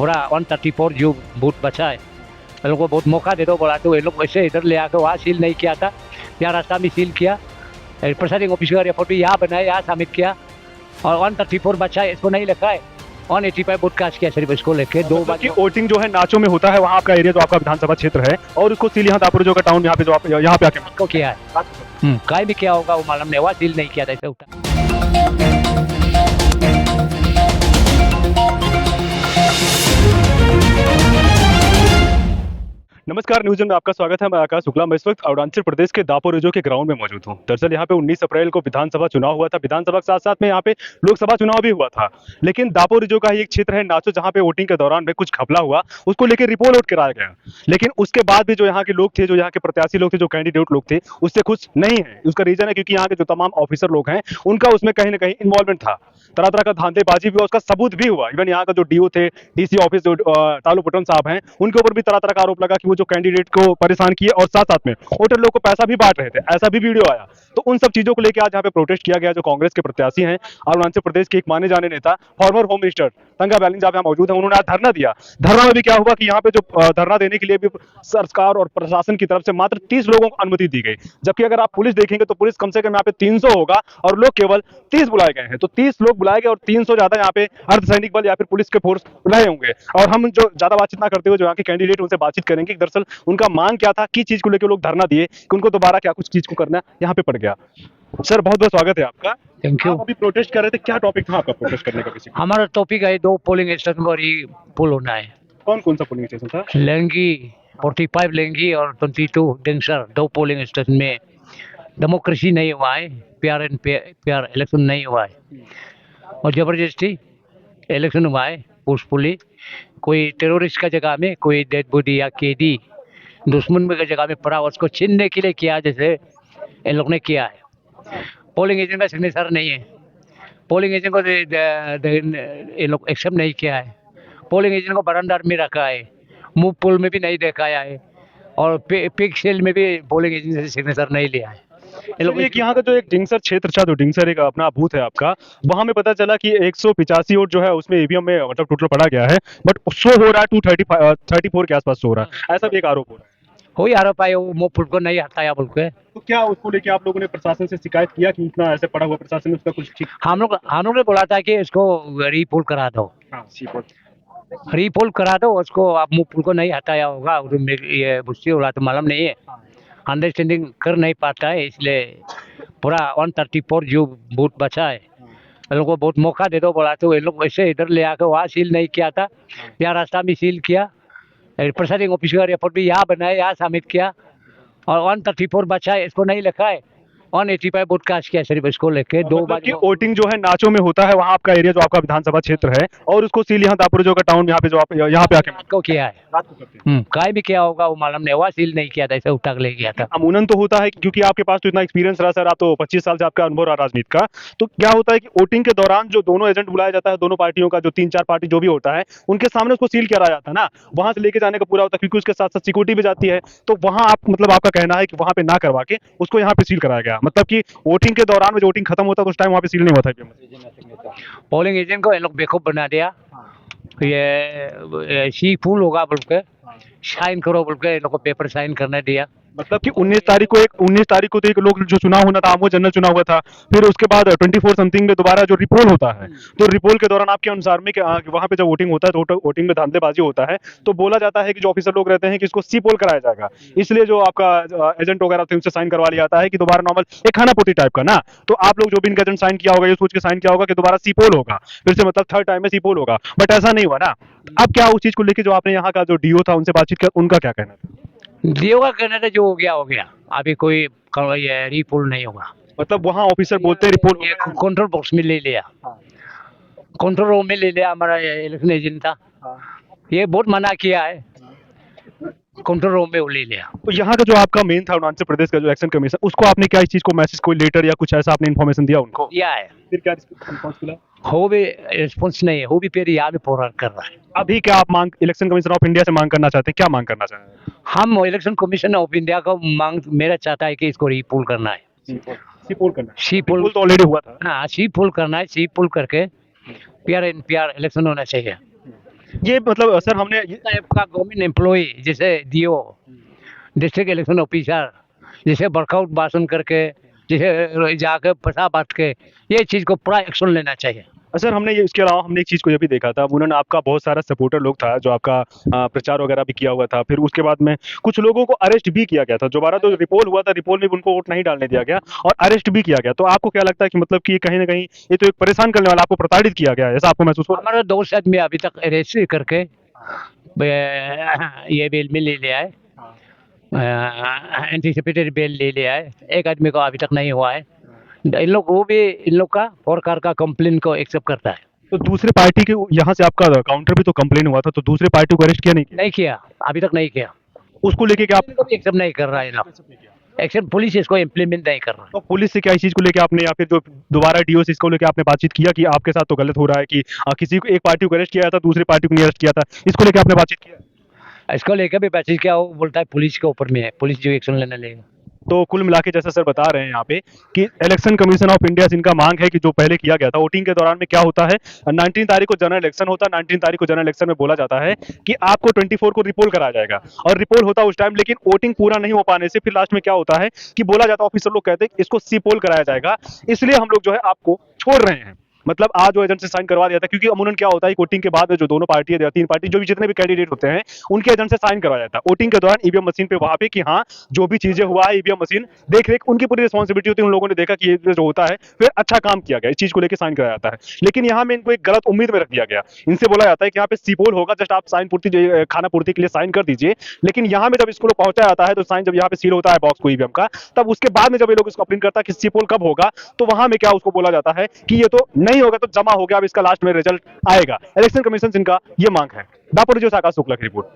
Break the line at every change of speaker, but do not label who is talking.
पूरा 134 जो बूथ बचा है, इन लोगों को बहुत मौका दे दो बोला, तो ये लोग वैसे इधर ले आकर वहाँ सील नहीं किया था, यहाँ रास्ता में सील किया, प्रिसाइडिंग ऑफिसर का रिपोर्ट भी यहाँ बनाया, यहाँ सबमिट किया, और 134 बचा है, इसको नहीं लिखा है, 185 वोट कास्ट किया सिर्फ इसको लेके। दो
मतलब
बार
कि वोटिंग जो है नाचो में होता है, वहाँ आपका एरिया जो आपका विधानसभा क्षेत्र है, और उसको सील यहाँ दापुर जो का टाउन यहाँ पे जो आप यहाँ पे आके
को किया है, काय भी क्या होगा वो मालूम नहीं, वहाँ सील नहीं किया था ऐसे उठा।
नमस्कार, न्यूज़ में आपका स्वागत है। मैं आकाश शुक्ला। मैं इस वक्त अरुणाचल प्रदेश के दापोरिजो रिजो के ग्राउंड में मौजूद हूं। दरअसल यहाँ पे 19 अप्रैल को विधानसभा चुनाव हुआ था। विधानसभा के साथ साथ में यहाँ पे लोकसभा चुनाव भी हुआ था, लेकिन दापोरिजो रिजो का ही एक क्षेत्र है नाचो, जहाँ पे वोटिंग के दौरान में कुछ घपला हुआ, उसको लेकर रिपोर्ट आउट कराया गया। लेकिन उसके बाद भी जो यहाँ के लोग थे, जो यहाँ के प्रत्याशी लोग थे, जो कैंडिडेट लोग थे, उससे खुश नहीं है। उसका रीजन है क्योंकि यहाँ के जो तमाम ऑफिसर लोग हैं, उनका उसमें कहीं ना कहीं इन्वॉल्वमेंट था, तरह तरह का धांधेबाजी भी हुआ, उसका सबूत भी हुआ। इवन यहाँ का जो डीओ थे, डीसी ऑफिस जो तालू पटन साहब हैं, उनके ऊपर भी तरह तरह का आरोप लगा कि वो जो कैंडिडेट को परेशान किए और साथ साथ में वोटर लोग को पैसा भी बांट रहे थे, ऐसा भी वीडियो आया। तो उन सब चीजों को लेकर आज यहाँ पे प्रोटेस्ट किया गया। जो कांग्रेस के प्रत्याशी हैं, अरुणाचल प्रदेश के एक माने जाने नेता, फॉर्मर होम मिनिस्टर तंगा बैलिंग साहब यहाँ मौजूद हैं। उन्होंने आज धरना दिया। धरना में भी क्या हुआ कि यहाँ पे जो धरना देने के लिए भी सरकार और प्रशासन की तरफ से मात्र 30 लोगों को अनुमति दी गई, जबकि अगर आप पुलिस देखेंगे तो पुलिस कम से कम यहाँ पे 300 होगा और लोग केवल 30 बुलाए गए हैं। तो 30 लोग बुलाए गए और 300 ज्यादा यहाँ पे अर्धसैनिक बल या फिर पुलिस के फोर्स रहे होंगे। और हम जो ज्यादा बातचीत ना करते हुए जो यहाँ के कैंडिडेट उनसे बातचीत करेंगे कि दरअसल उनका मांग क्या था, किस चीज को लेकर लोग धरना दिए, कि उनको दोबारा क्या कुछ चीज को करना यहाँ पे पड़ गया। सर, बहुत बहुत स्वागत है आपका।
Thank you.
आप अभी प्रोटेस्ट कर रहे थे, क्या टॉपिक था आपका प्रोटेस्ट करने का? किसी
हमारा टॉपिक है 2 पोलिंग स्टेशन पर ही पुल होना है।
कौन कौन सा पोलिंग स्टेशन था?
लेंगी 45 लेंगी और 22 डेंसर, 2 पोलिंग स्टेशन में डेमोक्रेसी नहीं हुआ है, प्यार इलेक्शन नहीं हुआ है और जबरदस्ती इलेक्शन हुआ है। पुलिस कोई टेररिस्ट का जगह में, कोई डेड बॉडी या कैदी दुश्मन का जगह में पड़ा, उसको छीनने के लिए किया, जैसे इन लोग ने किया है। पोलिंग एजेंट का सिग्नेचर नहीं है, पोलिंग एजेंट को ये लोग एक्सेप्ट नहीं किया है, पोलिंग एजेंट को बरंडा में रखा है, मुंह पुल में भी नहीं दिखाया है और पिक सेल में भी पोलिंग एजेंट से सिग्नेचर नहीं लिया है।
एक यहाँ का जो एक डिंगसर क्षेत्र था, जो डिंगसर एक अपना बूथ है आपका, वहां में पता चला कि 185 वोट जो है उसमें ईवीएम में मतलब टोटल पड़ा गया है, बट शो हो रहा है 234 के आसपास शो हो रहा है। ऐसा भी एक आरोप हो रहा है।
हो ही आरोप है, वो मुंह पुल को नहीं हटाया बोल के।
तो क्या उसको लेके आप लोगों ने प्रशासन से शिकायत किया कि इतना ऐसे पड़ा हुआ, प्रशासन ने उसका कुछ ठीक?
हम लोग ने बोला था कि इसको रीपोल करा दो,
हाँ,
रीपोल करा दो उसको, आप मुंह पुल को नहीं हटाया होगा, ये मुझसे बोला तो मालूम नहीं है, अंडरस्टैंडिंग कर नहीं पाता है, इसलिए पूरा 134 जो बूथ बचा है, इन लोगों को बहुत मौका दे दो बोला, तो ये लोग वैसे इधर ले आकर वहाँ सील नहीं किया था, यहाँ रास्ता में सील किया, प्रिसाइडिंग ऑफिसर का रिपोर्ट भी यहाँ बनाया, यहाँ सबमिट किया, और 134 बचा है, इसको नहीं लिखा है, 185 वोट कास्ट किया सिर्फ इसको लेके। दो बार
वोटिंग जो है नाचो में होता है, वहाँ आपका एरिया जो आपका विधानसभा क्षेत्र है, और उसको सील यहाँ दापुर जो का टाउन यहाँ पे जो आप यहाँ पे आके
को किया है, काय भी क्या होगा वो मालूम नहीं, वहाँ सील नहीं किया था, ऐसे उठा के ले गया था।
अमूनन तो होता है क्योंकि आपके पास तो इतना एक्सपीरियंस रहा सर, आप तो 25 साल से आपका अनुभव रहा राजनीति का। तो क्या होता है कि वोटिंग के दौरान जो दोनों एजेंट बुलाया जाता है, दोनों पार्टियों का, जो 3-4 पार्टी जो भी होता है, उनके सामने उसको सील कराया जाता है ना, वहां से लेके जाने का पूरा होता है, क्योंकि उसके साथ साथ सिक्योरिटी भी जाती है। तो वहां आप मतलब आपका कहना है कि वहां पे ना करवा के उसको यहाँ पे सील कराया गया, मतलब कि वोटिंग के दौरान में जो वोटिंग खत्म होता है उस टाइम वहां पे सील नहीं होता है।
पोलिंग एजेंट को इन लोग बेवकूफ बना दिया, ये सी फूल होगा बोल के साइन करो बोल के इन लोग को पेपर साइन करने दिया।
मतलब कि 19 तारीख को तो एक लोग जो चुनाव होना था, वो जनरल चुनाव हुआ था, फिर उसके बाद 24 समथिंग में दोबारा जो रिपोल होता है, तो रिपोल के दौरान आपके अनुसार में वहां पे जब वोटिंग होता है तो वोटिंग में धांधेबाजी होता है, तो बोला जाता है कि जो ऑफिसर लोग रहते हैं कि इसको सी पोल कराया जाएगा, इसलिए जो आपका एजेंट वगैरह थे उनसे साइन करवा लिया जाता है कि दोबारा नॉर्मल एक खानापुटी टाइप का ना। तो आप लोग जो भी इनका एजेंट साइन किया होगा, ये सोच के साइन किया होगा कि दोबारा सी पोल होगा, फिर से मतलब थर्ड टाइम में सी पोल होगा, बट ऐसा नहीं हुआ ना। अब क्या उस चीज को लेकर जो आपने यहाँ का जो डीओ था उनसे बातचीत किया, उनका क्या कहना था?
डीओ का कहना था जो हो गया, अभी कोई रीपोल नहीं होगा।
मतलब वहाँ ऑफिसर बोलते हैं रिपोर्ट
कंट्रोल बॉक्स में ले लिया, कंट्रोल रूम में ले लिया, हमारा इलेक्शन एजेंट था, ये बहुत मना किया है, कंट्रोल रूम में वो ले लिया।
तो यहाँ का जो आपका मेन था अरुणाचल प्रदेश का जो इलेक्शन कमीशन, उसको आपने क्या इस चीज को मैसेज, कोई लेटर या कुछ ऐसा आपने इन्फॉर्मेशन दिया उनको?
दिया है,
फिर क्या रिस्पॉन्स मिला?
हो भी रिस्पॉन्स नहीं है, हो भी फिर यहाँ भी फॉरवर्ड कर रहा है।
अभी क्या आप मांग इलेक्शन कमीशन ऑफ इंडिया से मांग करना चाहते हैं, क्या मांग करना चाहते हैं?
हम इलेक्शन कमीशन ऑफ इंडिया को मांग मेरा चाहता है कि इसको रीपोल करना है,
सी पोल करना है।
सी पोल
तो ऑलरेडी हुआ था।
हाँ, सी पोल करना है, सी पोल करके पीआर इलेक्शन होना चाहिए।
ये मतलब सर हमने
टाइप का गवर्नमेंट एम्प्लॉय जैसे डीओ, डिस्ट्रिक्ट इलेक्शन ऑफिसर, जैसे वर्कआउट भाषण करके, जैसे जाके फंसा बात के, ये चीज़ को पूरा एक्शन लेना चाहिए।
सर हमने ये इसके अलावा हमने एक चीज़ को ये भी देखा था, उन्होंने आपका बहुत सारा सपोर्टर लोग था जो आपका प्रचार वगैरह भी किया हुआ था, फिर उसके बाद में कुछ लोगों को अरेस्ट भी किया गया था। दोबारा तो रिपोल हुआ था, रिपोल में भी उनको वोट नहीं डालने दिया गया और अरेस्ट भी किया गया। तो आपको क्या लगता है कि मतलब कि ये कहीं ना कहीं ये तो एक परेशान करने वाला, आपको प्रताड़ित किया गया है, ऐसा आपको महसूस हो रहा
हमारा 2 आदमी अभी तक अरेस्ट करके ये बेल में ले लिया है, एंटीसिपेटेड बेल ले लिया है। एक आदमी को अभी तक नहीं हुआ है। इन लोग वो भी इन लोग का सरकार का कंप्लेन को एक्सेप्ट करता है।
तो दूसरे पार्टी के यहाँ से आपका काउंटर भी तो कंप्लेन हुआ था, तो दूसरे पार्टी को अरेस्ट किया नहीं किया?
नहीं किया, अभी तक नहीं किया।
उसको लेके क्या आप
इनको भी एक्सेप्ट नहीं कर रहा है ना, एक्सेप्ट पुलिस इसको इम्प्लीमेंट नहीं कर रहा।
तो पुलिस से क्या इस चीज को लेके आपने या फिर जो दोबारा डीओ से इसको लेके आपने बातचीत किया कि आपके साथ तो गलत हो रहा है कि किसी को एक पार्टी को अरेस्ट किया था दूसरी पार्टी को नहीं अरेस्ट किया था, इसको लेके आपने बातचीत किया?
इसको लेकर भी बातचीत क्या, वो बोलता है पुलिस के ऊपर में है, पुलिस जो एक्शन लेना लेगा।
तो कुल मिला के जैसा सर बता रहे हैं यहाँ पे कि इलेक्शन कमीशन ऑफ इंडिया से इनका मांग है कि जो पहले किया गया था वोटिंग के दौरान में क्या होता है, 19 तारीख को जनरल इलेक्शन होता है, 19 तारीख को जनरल इलेक्शन में बोला जाता है कि आपको 24 को रिपोल कराया जाएगा और रिपोल होता है उस टाइम, लेकिन वोटिंग पूरा नहीं हो पाने से फिर लास्ट में क्या होता है कि बोला जाता है, ऑफिसर लोग कहते हैं कि इसको सी पोल कराया जाएगा, इसलिए हम लोग जो है आपको छोड़ रहे हैं। मतलब आज जो एजेंट से साइन करवा दिया था, क्योंकि अमूमन क्या होता है वोटिंग के बाद में जो दोनों पार्टी या तीन पार्टी जो भी जितने भी कैंडिडेट होते हैं उनके एजेंट से साइन करवाया जाता है वोटिंग के दौरान ईवीएम मशीन पे, वहां पे कि हाँ जो भी चीजें हुआ है ईवीएम मशीन देख रेख उनकी पूरी रिस्पॉन्सिबिलिटी होती है। उन लोगों ने देखा कि ये जो होता है फिर अच्छा काम किया गया, इस चीज को लेकर साइन कराया जाता है। लेकिन यहाँ में इनको एक गलत उम्मीद में रख दिया गया, इनसे बोला जाता है कि यहाँ पे सीपोल होगा, जस्ट आप साइन पूर्ति खाना पूर्ति के लिए साइन कर दीजिए, लेकिन यहाँ में जब इसको पहुंचा जाता है तो साइन जब यहाँ पे सील होता है बॉक्स को ईवीएम का, तब उसके बाद में जब ये लोग इसको प्रिंट करता है कि सीपोल कब होगा, तो वहां में क्या उसको बोला जाता है कि ये तो नहीं होगा, तो जमा हो गया, अब इसका लास्ट में रिजल्ट आएगा। इलेक्शन कमीशन से इनका ये मांग है। दापोरिजो से आकाश शुक्ला की रिपोर्ट।